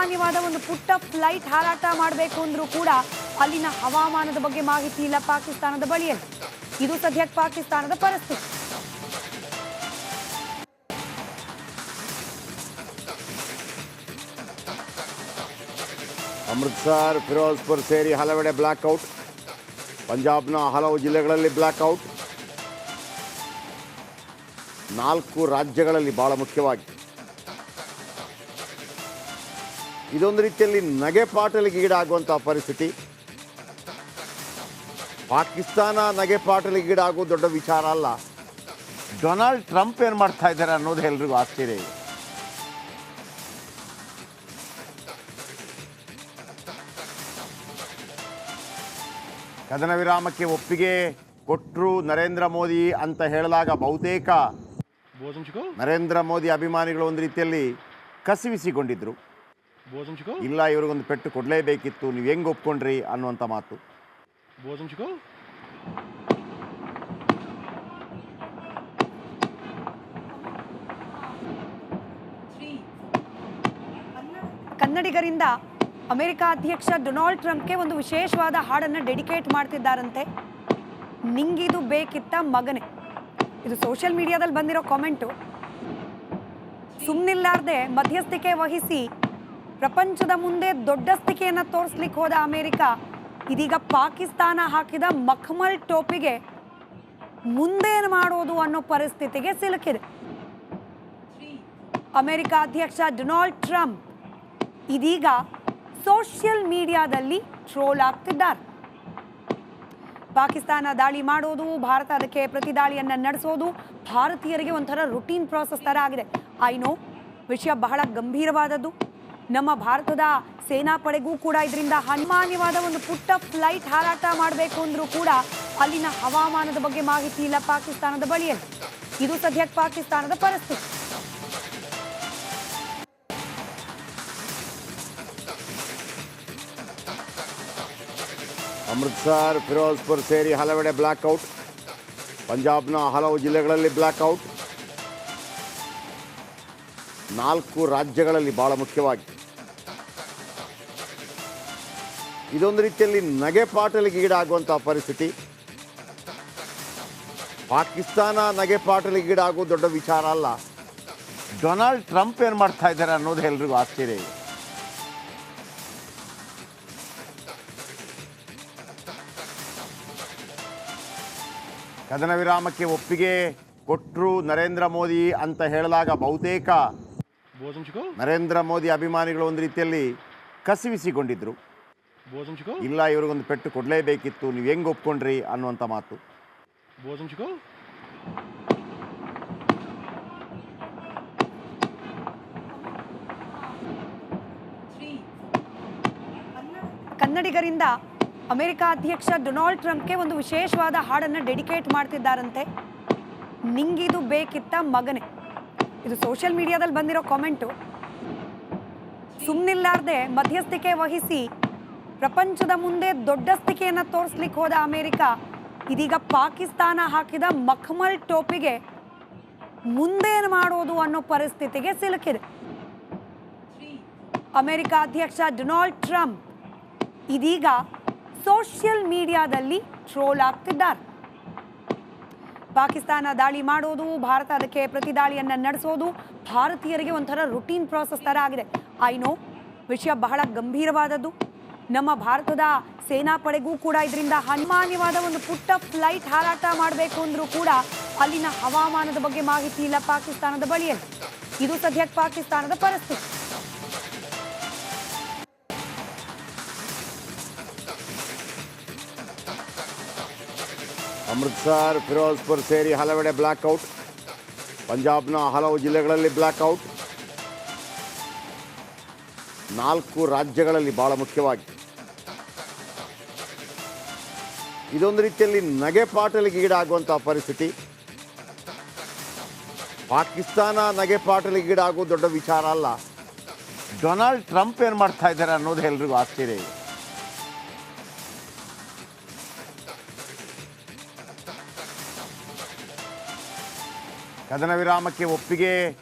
ಸಾಮಾನ್ಯವಾದ ಒಂದು ಪುಟ್ಟ ಫ್ಲೈಟ್ ಹಾರಾಟ ಮಾಡಬೇಕು ಅಂದ್ರೂ ಕೂಡ ಅಲ್ಲಿನ ಹವಾಮಾನದ ಬಗ್ಗೆ ಮಾಹಿತಿ ಇಲ್ಲ ಪಾಕಿಸ್ತಾನದ ಬಳಿಯಲ್ಲಿ. ಇದು ಸದ್ಯಕ್ಕೆ ಪಾಕಿಸ್ತಾನದ ಪರಿಸ್ಥಿತಿ. ಅಮೃತಸರ್, ಫಿರೋಜ್ಪುರ್ ಸೇರಿ ಹಲವೆಡೆ ಬ್ಲಾಕ್ಔಟ್. ಪಂಜಾಬ್ನ ಹಲವು ಜಿಲ್ಲೆಗಳಲ್ಲಿ ಬ್ಲಾಕ್ಔಟ್. 4 ರಾಜ್ಯಗಳಲ್ಲಿ ಬಹಳ ಮುಖ್ಯವಾಗಿ ಇದೊಂದು ರೀತಿಯಲ್ಲಿ ನಗೆಪಾಟಲಿಗೆ ಈಡಾಗುವಂತಹ ಪರಿಸ್ಥಿತಿ. ಪಾಕಿಸ್ತಾನ ನಗೆಪಾಟಲಿಗೆ ಈಡಾಗುವ ದೊಡ್ಡ ವಿಚಾರ ಅಲ್ಲ. ಡೊನಾಲ್ಡ್ ಟ್ರಂಪ್ ಏನು ಮಾಡ್ತಾ ಇದ್ದಾರೆ ಅನ್ನೋದು ಎಲ್ರಿಗೂ ಆಶ್ಚರ್ಯ ಇದೆ. ಕದನ ವಿರಾಮಕ್ಕೆ ಒಪ್ಪಿಗೆ ಕೊಟ್ಟರು ನರೇಂದ್ರ ಮೋದಿ ಅಂತ ಹೇಳಿದಾಗ ಬಹುತೇಕ ನರೇಂದ್ರ ಮೋದಿ ಅಭಿಮಾನಿಗಳು ಒಂದು ರೀತಿಯಲ್ಲಿ ಕಸಿವಿಸಿಕೊಂಡಿದ್ರು. ಇಲ್ಲ, ಇವ್ರಿಗೊಂದು ಪೆಟ್ಟು ಕೊಡಲೇಬೇಕಿತ್ತು, ನೀವು ಹೆಂಗೆ ಒಪ್ಕೊಂಡ್ರಿ ಅನ್ನುವಂಥ ಮಾತು. ಕನ್ನಡಿಗರಿಂದ ಅಮೆರಿಕ ಅಧ್ಯಕ್ಷ ಡೊನಾಲ್ಡ್ ಟ್ರಂಪ್ಗೆ ಒಂದು ವಿಶೇಷವಾದ ಹಾಡನ್ನು ಡೆಡಿಕೇಟ್ ಮಾಡ್ತಿದ್ದಾರಂತೆ. ನಿಂಗಿದು ಬೇಕಿತ್ತ ಮಗನೇ. ಇದು ಸೋಷಿಯಲ್ ಮೀಡಿಯಾದಲ್ಲಿ ಬಂದಿರೋ ಕಾಮೆಂಟು. ಸುಮ್ಮನಿಲ್ಲಾರ್ದೆ ಮಧ್ಯಸ್ಥಿಕೆ ವಹಿಸಿ ಪ್ರಪಂಚದ ಮುಂದೆ ದೊಡ್ಡಸ್ತಿಕೆಯನ್ನು ತೋರಿಸ್ಲಿಕ್ಕೆ ಹೋದ ಅಮೆರಿಕ ಇದೀಗ ಪಾಕಿಸ್ತಾನ ಹಾಕಿದ ಮಖಮಲ್ ಟೋಪಿಗೆ ಮುಂದೇನು ಮಾಡೋದು ಅನ್ನೋ ಪರಿಸ್ಥಿತಿಗೆ ಸಿಲುಕಿದೆ. ಅಮೆರಿಕ ಅಧ್ಯಕ್ಷ ಡೊನಾಲ್ಡ್ ಟ್ರಂಪ್ ಇದೀಗ ಸೋಷಿಯಲ್ ಮೀಡಿಯಾದಲ್ಲಿ ಟ್ರೋಲ್ ಆಗ್ತಿದ್ದಾರೆ. ಪಾಕಿಸ್ತಾನ ದಾಳಿ ಮಾಡೋದು, ಭಾರತ ಅದಕ್ಕೆ ಪ್ರತಿ ದಾಳಿಯನ್ನು ನಡೆಸೋದು ಭಾರತೀಯರಿಗೆ ಒಂಥರ ರುಟೀನ್ ಪ್ರಾಸೆಸ್ ಥರ ಆಗಿದೆ. ಐನೋ ವಿಷಯ ಬಹಳ ಗಂಭೀರವಾದದ್ದು. ನಮ್ಮ ಭಾರತದ ಸೇನಾಪಡೆಗೂ ಕೂಡ ಇದರಿಂದ ಸಾಮಾನ್ಯವಾದ ಒಂದು ಪುಟ್ಟ ಫ್ಲೈಟ್ ಹಾರಾಟ ಮಾಡಬೇಕು ಅಂದ್ರೂ ಕೂಡ ಅಲ್ಲಿನ ಹವಾಮಾನದ ಬಗ್ಗೆ ಮಾಹಿತಿ ಇಲ್ಲ ಪಾಕಿಸ್ತಾನದ ಬಳಿಯಲ್ಲಿ. ಇದು ಸದ್ಯಕ್ಕೆ ಪಾಕಿಸ್ತಾನದ ಪರಿಸ್ಥಿತಿ. ಅಮೃತಸರ್, ಫಿರೋಜ್ಪುರ್ ಸೇರಿ ಹಲವೆಡೆ ಬ್ಲಾಕ್ಔಟ್. ಪಂಜಾಬ್ನ ಹಲವು ಜಿಲ್ಲೆಗಳಲ್ಲಿ ಬ್ಲಾಕ್ಔಟ್. 4 ರಾಜ್ಯಗಳಲ್ಲಿ ಬಹಳ ಮುಖ್ಯವಾಗಿ ಇದೊಂದು ರೀತಿಯಲ್ಲಿ ನಗೆಪಾಟಲಿಗೆ ಈಡಾಗುವಂತಹ ಪರಿಸ್ಥಿತಿ. ಪಾಕಿಸ್ತಾನ ನಗೆಪಾಟಲಿಗೆ ಈಡಾಗುವ ದೊಡ್ಡ ವಿಚಾರ ಅಲ್ಲ. ಡೊನಾಲ್ಡ್ ಟ್ರಂಪ್ ಏನು ಮಾಡ್ತಾ ಇದ್ದಾರೆ ಅನ್ನೋದು ಎಲ್ರಿಗೂ ಆಶ್ಚರ್ಯ ಇದೆ. ಕದನ ವಿರಾಮಕ್ಕೆ ಒಪ್ಪಿಗೆ ಕೊಟ್ಟರು ನರೇಂದ್ರ ಮೋದಿ ಅಂತ ಹೇಳಿದಾಗ ಬಹುತೇಕ ನರೇಂದ್ರ ಮೋದಿ ಅಭಿಮಾನಿಗಳು ಒಂದು ರೀತಿಯಲ್ಲಿ ಕಸಿವಿಸಿಕೊಂಡಿದ್ರು. ಇಲ್ಲ, ಇವ್ರಿಗೊಂದು ಪೆಟ್ಟು ಕೊಡಲೇಬೇಕಿತ್ತು, ನೀವು ಹೆಂಗೆ ಒಪ್ಕೊಂಡ್ರಿ ಅನ್ನುವಂಥ ಮಾತು. ಕನ್ನಡಿಗರಿಂದ ಅಮೆರಿಕ ಅಧ್ಯಕ್ಷ ಡೊನಾಲ್ಡ್ ಟ್ರಂಪ್ಗೆ ಒಂದು ವಿಶೇಷವಾದ ಹಾಡನ್ನು ಡೆಡಿಕೇಟ್ ಮಾಡ್ತಿದ್ದಾರಂತೆ. ನಿಂಗಿದು ಬೇಕಿತ್ತ ಮಗನೇ. ಇದು ಸೋಷಿಯಲ್ ಮೀಡಿಯಾದಲ್ಲಿ ಬಂದಿರೋ ಕಾಮೆಂಟು. ಸುಮ್ಮನಿಲ್ಲಾರ್ದೆ ಮಧ್ಯಸ್ಥಿಕೆ ವಹಿಸಿ ಪ್ರಪಂಚದ ಮುಂದೆ ದೊಡ್ಡಸ್ತಿಕೆಯನ್ನು ತೋರಿಸ್ಲಿಕ್ಕೆ ಹೋದ ಅಮೆರಿಕ ಇದೀಗ ಪಾಕಿಸ್ತಾನ ಹಾಕಿದ ಮಖಮಲ್ ಟೋಪಿಗೆ ಮುಂದೇನು ಮಾಡೋದು ಅನ್ನೋ ಪರಿಸ್ಥಿತಿಗೆ ಸಿಲುಕಿದೆ. ಅಮೆರಿಕ ಅಧ್ಯಕ್ಷ ಡೊನಾಲ್ಡ್ ಟ್ರಂಪ್ ಇದೀಗ ಸೋಷಿಯಲ್ ಮೀಡಿಯಾದಲ್ಲಿ ಟ್ರೋಲ್ ಆಗ್ತಿದ್ದಾರೆ. ಪಾಕಿಸ್ತಾನ ದಾಳಿ ಮಾಡೋದು, ಭಾರತ ಅದಕ್ಕೆ ಪ್ರತಿ ದಾಳಿಯನ್ನು ನಡೆಸೋದು ಭಾರತೀಯರಿಗೆ ಒಂಥರ ರುಟೀನ್ ಪ್ರಾಸೆಸ್ ಥರ ಆಗಿದೆ. ಐನೋ ವಿಷಯ ಬಹಳ ಗಂಭೀರವಾದದ್ದು. ನಮ್ಮ ಭಾರತದ ಸೇನಾಪಡೆಗೂ ಕೂಡ ಇದರಿಂದ ಸಾಮಾನ್ಯವಾದ ಒಂದು ಪುಟ್ಟ ಫ್ಲೈಟ್ ಹಾರಾಟ ಮಾಡಬೇಕು ಅಂದ್ರೂ ಕೂಡ ಅಲ್ಲಿನ ಹವಾಮಾನದ ಬಗ್ಗೆ ಮಾಹಿತಿ ಇಲ್ಲ ಪಾಕಿಸ್ತಾನದ ಬಳಿಯಲ್ಲಿ. ಇದು ಸದ್ಯಕ್ಕೆ ಪಾಕಿಸ್ತಾನದ ಪರಿಸ್ಥಿತಿ. ಅಮೃತಸರ್, ಫಿರೋಜ್ಪುರ್ ಸೇರಿ ಹಲವೆಡೆ ಬ್ಲಾಕ್ಔಟ್. ಪಂಜಾಬ್ನ ಹಲವು ಜಿಲ್ಲೆಗಳಲ್ಲಿ ಬ್ಲಾಕ್ಔಟ್. 4 ರಾಜ್ಯಗಳಲ್ಲಿ ಬಹಳ ಮುಖ್ಯವಾಗಿ ಇದೊಂದು ರೀತಿಯಲ್ಲಿ ನಗೆಪಾಟಲಿಗೆ ಈಡಾಗುವಂತಹ ಪರಿಸ್ಥಿತಿ. ಪಾಕಿಸ್ತಾನ ನಗೆಪಾಟಲಿಗೆ ಈಡಾಗುವ ದೊಡ್ಡ ವಿಚಾರ ಅಲ್ಲ. ಡೊನಾಲ್ಡ್ ಟ್ರಂಪ್ ಏನು ಮಾಡ್ತಾ ಇದ್ದಾರೆ ಅನ್ನೋದು ಎಲ್ರಿಗೂ ಆಶ್ಚರ್ಯ ಇದೆ. ಕದನ ವಿರಾಮಕ್ಕೆ ಒಪ್ಪಿಗೆ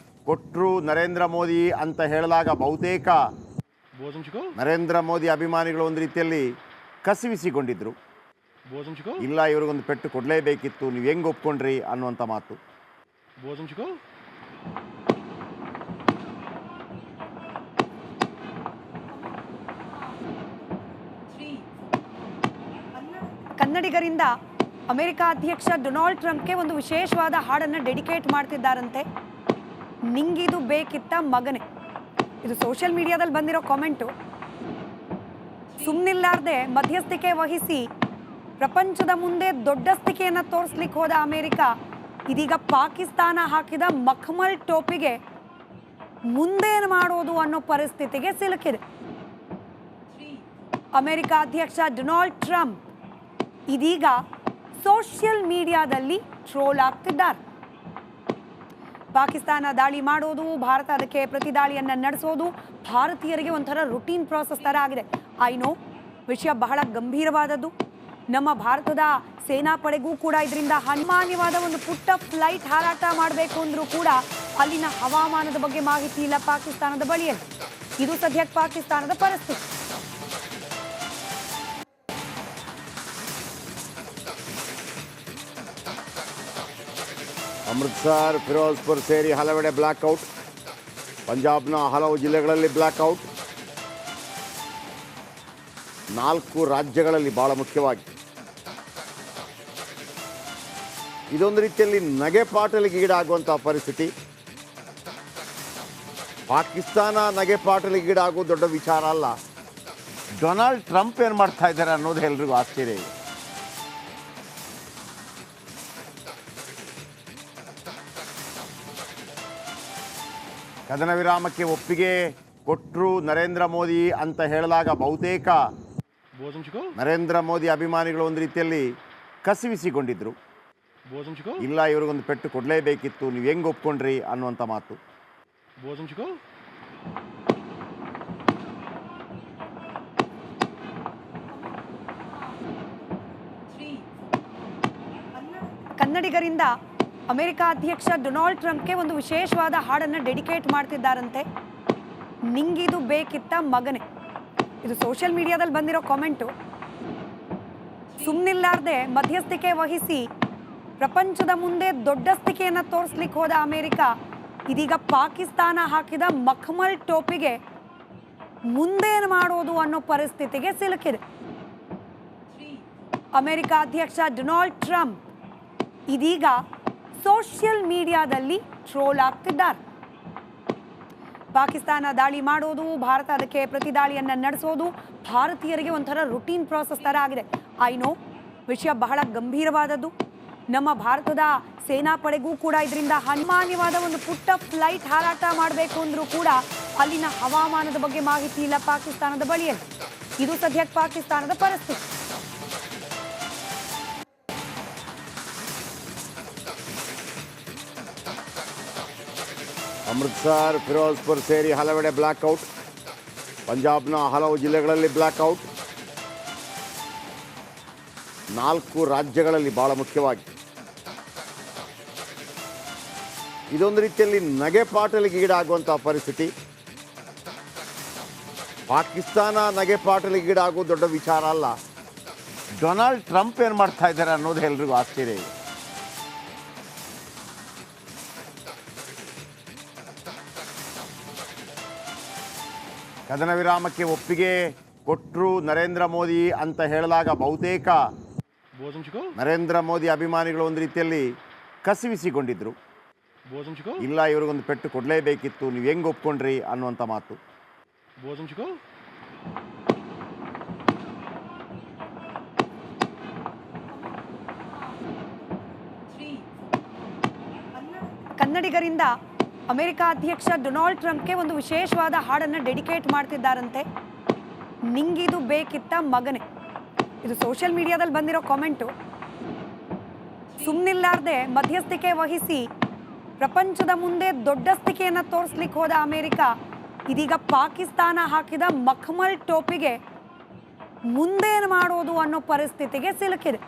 ಕೊಟ್ಟರು ನರೇಂದ್ರ ಮೋದಿ ಅಂತ ಹೇಳಿದಾಗ ಬಹುತೇಕ ನರೇಂದ್ರ ಮೋದಿ ಅಭಿಮಾನಿಗಳು ಒಂದು ರೀತಿಯಲ್ಲಿ ಕಸಿವಿಸಿಕೊಂಡಿದ್ರು. ಇಲ್ಲ ಇವ್ರಿಗೊಂದು ಪೆಟ್ಟು ಕೊಡಲೇಬೇಕಿತ್ತು, ನೀವು ಹೆಂಗೆ ಒಪ್ಕೊಂಡ್ರಿ ಅನ್ನುವಂಥ ಮಾತು. ಕನ್ನಡಿಗರಿಂದ ಅಮೆರಿಕ ಅಧ್ಯಕ್ಷ ಡೊನಾಲ್ಡ್ ಟ್ರಂಪ್ಗೆ ಒಂದು ವಿಶೇಷವಾದ ಹಾಡನ್ನು ಡೆಡಿಕೇಟ್ ಮಾಡ್ತಿದ್ದಾರಂತೆ. ನಿಂಗಿದು ಬೇಕಿತ್ತ ಮಗನೇ. ಇದು ಸೋಷಿಯಲ್ ಮೀಡಿಯಾದಲ್ಲಿ ಬಂದಿರೋ ಕಾಮೆಂಟು. ಸುಮ್ಮನಿಲ್ಲಾರ್ದೆ ಮಧ್ಯಸ್ಥಿಕೆ ವಹಿಸಿ ಪ್ರಪಂಚದ ಮುಂದೆ ದೊಡ್ಡಸ್ತಿಕೆಯನ್ನು ತೋರಿಸ್ಲಿಕ್ಕೆ ಹೋದ ಅಮೆರಿಕ ಇದೀಗ ಪಾಕಿಸ್ತಾನ ಹಾಕಿದ ಮಖಮಲ್ ಟೋಪಿಗೆ ಮುಂದೇನು ಮಾಡೋದು ಅನ್ನೋ ಪರಿಸ್ಥಿತಿಗೆ ಸಿಲುಕಿದೆ. ಅಮೆರಿಕ ಅಧ್ಯಕ್ಷ ಡೊನಾಲ್ಡ್ ಟ್ರಂಪ್ ಇದೀಗ ಸೋಷಿಯಲ್ ಮೀಡಿಯಾದಲ್ಲಿ ಟ್ರೋಲ್ ಆಗ್ತಿದ್ದಾರೆ. ಪಾಕಿಸ್ತಾನ ದಾಳಿ ಮಾಡೋದು, ಭಾರತ ಅದಕ್ಕೆ ಪ್ರತಿದಾಳಿಯನ್ನು ನಡೆಸೋದು ಭಾರತೀಯರಿಗೆ ಒಂಥರ ರುಟೀನ್ ಪ್ರಾಸೆಸ್ ಥರ ಆಗಿದೆ. ಐನೋ ವಿಷಯ ಬಹಳ ಗಂಭೀರವಾದದ್ದು. ನಮ್ಮ ಭಾರತದ ಸೇನಾಪಡೆಗೂ ಕೂಡ ಇದರಿಂದ ಸಾಮಾನ್ಯವಾದ ಒಂದು ಪುಟ್ಟ ಫ್ಲೈಟ್ ಹಾರಾಟ ಮಾಡಬೇಕು ಅಂದರೂ ಕೂಡ ಅಲ್ಲಿನ ಹವಾಮಾನದ ಬಗ್ಗೆ ಮಾಹಿತಿ ಇಲ್ಲ ಪಾಕಿಸ್ತಾನದ ಬಳಿಯಲ್ಲಿ. ಇದು ಸದ್ಯಕ್ಕೆ ಪಾಕಿಸ್ತಾನದ ಪರಿಸ್ಥಿತಿ. ಅಮೃತ್ಸರ್, ಫಿರೋಜ್ಪುರ್ ಸೇರಿ ಹಲವೆಡೆ ಬ್ಲ್ಯಾಕ್ಔಟ್. ಪಂಜಾಬ್ನ ಹಲವು ಜಿಲ್ಲೆಗಳಲ್ಲಿ ಬ್ಲ್ಯಾಕ್ಔಟ್. 4 ರಾಜ್ಯಗಳಲ್ಲಿ ಭಾಳ ಮುಖ್ಯವಾಗಿ ಇದೊಂದು ರೀತಿಯಲ್ಲಿ ನಗೆಪಾಟಲಿಗೆ ಈಡಾಗುವಂಥ ಪರಿಸ್ಥಿತಿ. ಪಾಕಿಸ್ತಾನ ನಗೆಪಾಟಲಿಗೆ ಈಡಾಗುವ ದೊಡ್ಡ ವಿಚಾರ ಅಲ್ಲ. ಡೊನಾಲ್ಡ್ ಟ್ರಂಪ್ ಏನು ಮಾಡ್ತಾ ಇದ್ದಾರೆ ಅನ್ನೋದು ಎಲ್ರಿಗೂ ಆಶ್ಚರ್ಯ ಇದೆ. ಕದನ ವಿರಾಮಕ್ಕೆ ಒಪ್ಪಿಗೆ ಕೊಟ್ಟರು ನರೇಂದ್ರ ಮೋದಿ ಅಂತ ಹೇಳಿದಾಗ ಬಹುತೇಕ ನರೇಂದ್ರ ಮೋದಿ ಅಭಿಮಾನಿಗಳು ಒಂದು ರೀತಿಯಲ್ಲಿ ಕಸಿವಿಸಿಕೊಂಡಿದ್ರು. ಇಲ್ಲ ಇವ್ರಿಗೊಂದು ಪೆಟ್ಟು ಕೊಡಲೇಬೇಕಿತ್ತು, ನೀವು ಹೆಂಗೆ ಒಪ್ಕೊಂಡ್ರಿ ಅನ್ನುವಂಥ ಮಾತು. ಕನ್ನಡಿಗರಿಂದ ಅಮೆರಿಕ ಅಧ್ಯಕ್ಷ ಡೊನಾಲ್ಡ್ ಟ್ರಂಪ್ಗೆ ಒಂದು ವಿಶೇಷವಾದ ಹಾಡನ್ನು ಡೆಡಿಕೇಟ್ ಮಾಡ್ತಿದ್ದಾರಂತೆ. ನಿಂಗಿದು ಬೇಕಿತ್ತ ಮಗನೇ. ಇದು ಸೋಷಿಯಲ್ ಮೀಡಿಯಾದಲ್ಲಿ ಬಂದಿರೋ ಕಾಮೆಂಟು. ಸುಮ್ಮನಿಲ್ಲಾರ್ದೆ ಮಧ್ಯಸ್ಥಿಕೆ ವಹಿಸಿ ಪ್ರಪಂಚದ ಮುಂದೆ ದೊಡ್ಡಸ್ತಿಕೆಯನ್ನು ತೋರಿಸ್ಲಿಕ್ಕೆ ಹೋದ ಅಮೆರಿಕ ಇದೀಗ ಪಾಕಿಸ್ತಾನ ಹಾಕಿದ ಮಖಮಲ್ ಟೋಪಿಗೆ ಮುಂದೇನು ಮಾಡೋದು ಅನ್ನೋ ಪರಿಸ್ಥಿತಿಗೆ ಸಿಲುಕಿದೆ. ಅಮೆರಿಕ ಅಧ್ಯಕ್ಷ ಡೊನಾಲ್ಡ್ ಟ್ರಂಪ್ ಇದೀಗ ಸೋಷಿಯಲ್ ಮೀಡಿಯಾದಲ್ಲಿ ಟ್ರೋಲ್ ಆಗ್ತಿದ್ದಾರೆ. ಪಾಕಿಸ್ತಾನ ದಾಳಿ ಮಾಡೋದು, ಭಾರತ ಅದಕ್ಕೆ ಪ್ರತಿದಾಳಿಯನ್ನು ನಡೆಸೋದು ಭಾರತೀಯರಿಗೆ ಒಂಥರ ರುಟೀನ್ ಪ್ರಾಸೆಸ್ ಥರ ಆಗಿದೆ. ಐನೋ ವಿಷಯ ಬಹಳ ಗಂಭೀರವಾದದ್ದು. ನಮ್ಮ ಭಾರತದ ಸೇನಾಪಡೆಗೂ ಕೂಡ ಇದರಿಂದ ಸಾಮಾನ್ಯವಾದ ಒಂದು ಪುಟ್ಟ ಫ್ಲೈಟ್ ಹಾರಾಟ ಮಾಡಬೇಕು ಅಂದರೂ ಕೂಡ ಅಲ್ಲಿನ ಹವಾಮಾನದ ಬಗ್ಗೆ ಮಾಹಿತಿ ಇಲ್ಲ ಪಾಕಿಸ್ತಾನದ ಬಳಿಯಲ್ಲಿ. ಇದು ಸದ್ಯಕ್ಕೆ ಪಾಕಿಸ್ತಾನದ ಪರಿಸ್ಥಿತಿ. ಅಮೃತ್ಸರ್, ಫಿರೋಜ್ಪುರ್ ಸೇರಿ ಹಲವೆಡೆ ಬ್ಲ್ಯಾಕ್ಔಟ್. ಪಂಜಾಬ್ನ ಹಲವು ಜಿಲ್ಲೆಗಳಲ್ಲಿ ಬ್ಲ್ಯಾಕ್ಔಟ್. 4 ರಾಜ್ಯಗಳಲ್ಲಿ ಭಾಳ ಮುಖ್ಯವಾಗಿ ಇದೊಂದು ರೀತಿಯಲ್ಲಿ ನಗೆಪಾಟಲಿಗೆ ಈಡಾಗುವಂಥ ಪರಿಸ್ಥಿತಿ. ಪಾಕಿಸ್ತಾನ ನಗೆಪಾಟಲಿಗೆ ಈಡಾಗುವ ದೊಡ್ಡ ವಿಚಾರ ಅಲ್ಲ. ಡೊನಾಲ್ಡ್ ಟ್ರಂಪ್ ಏನು ಮಾಡ್ತಾ ಇದ್ದಾರೆ ಅನ್ನೋದು ಎಲ್ರಿಗೂ ಆಶ್ಚರ್ಯ ಇದೆ. ಕದನ ವಿರಾಮಕ್ಕೆ ಒಪ್ಪಿಗೆ ಕೊಟ್ಟರು ನರೇಂದ್ರ ಮೋದಿ ಅಂತ ಹೇಳಿದಾಗ ಬಹುತೇಕ ನರೇಂದ್ರ ಮೋದಿ ಅಭಿಮಾನಿಗಳು ಒಂದು ರೀತಿಯಲ್ಲಿ ಕಸಿವಿಸಿಕೊಂಡಿದ್ರು. ಇಲ್ಲ ಇವ್ರಿಗೊಂದು ಪೆಟ್ಟು ಕೊಡಲೇಬೇಕಿತ್ತು, ನೀವು ಹೆಂಗೆ ಒಪ್ಕೊಂಡ್ರಿ ಅನ್ನುವಂಥ ಮಾತು. ಕನ್ನಡಿಗರಿಂದ ಅಮೆರಿಕ ಅಧ್ಯಕ್ಷ ಡೊನಾಲ್ಡ್ ಟ್ರಂಪ್ಗೆ ಒಂದು ವಿಶೇಷವಾದ ಹಾಡನ್ನು ಡೆಡಿಕೇಟ್ ಮಾಡ್ತಿದ್ದಾರಂತೆ. ನಿಂಗಿದು ಬೇಕಿತ್ತ ಮಗನೇ. ಇದು ಸೋಷಿಯಲ್ ಮೀಡಿಯಾದಲ್ಲಿ ಬಂದಿರೋ ಕಾಮೆಂಟು. ಸುಮ್ಮನಿಲ್ಲಾರ್ದೆ ಮಧ್ಯಸ್ಥಿಕೆ ವಹಿಸಿ ಪ್ರಪಂಚದ ಮುಂದೆ ದೊಡ್ಡಸ್ತಿಕೆಯನ್ನು ತೋರಿಸ್ಲಿಕ್ಕೆ ಹೋದ ಅಮೆರಿಕ ಇದೀಗ ಪಾಕಿಸ್ತಾನ ಹಾಕಿದ ಮಖಮಲ್ ಟೋಪಿಗೆ ಮುಂದೇನು ಮಾಡೋದು ಅನ್ನೋ ಪರಿಸ್ಥಿತಿಗೆ ಸಿಲುಕಿದೆ.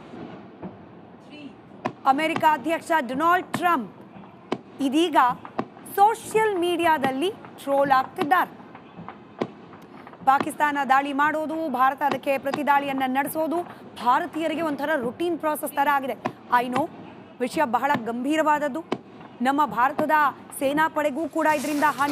ಅಮೆರಿಕ ಅಧ್ಯಕ್ಷ ಡೊನಾಲ್ಡ್ ಟ್ರಂಪ್ ಇದೀಗ ಸೋಷಿಯಲ್ ಮೀಡಿಯಾದಲ್ಲಿ ಟ್ರೋಲ್ ಆಗ್ತಿದ್ದಾರೆ. ಪಾಕಿಸ್ತಾನ ದಾಳಿ ಮಾಡೋದು, ಭಾರತ ಅದಕ್ಕೆ ಪ್ರತಿದಾಳಿಯನ್ನು ನಡೆಸೋದು ಭಾರತೀಯರಿಗೆ ಒಂಥರ ರುಟೀನ್ ಪ್ರಾಸೆಸ್ ಥರ ಆಗಿದೆ. ಐ ನೋ ವಿಷಯ ಬಹಳ ಗಂಭೀರವಾದದ್ದು. ನಮ್ಮ ಭಾರತದ ಸೇನಾಪಡೆಗೂ ಕೂಡ ಇದರಿಂದ ಹಾನಿ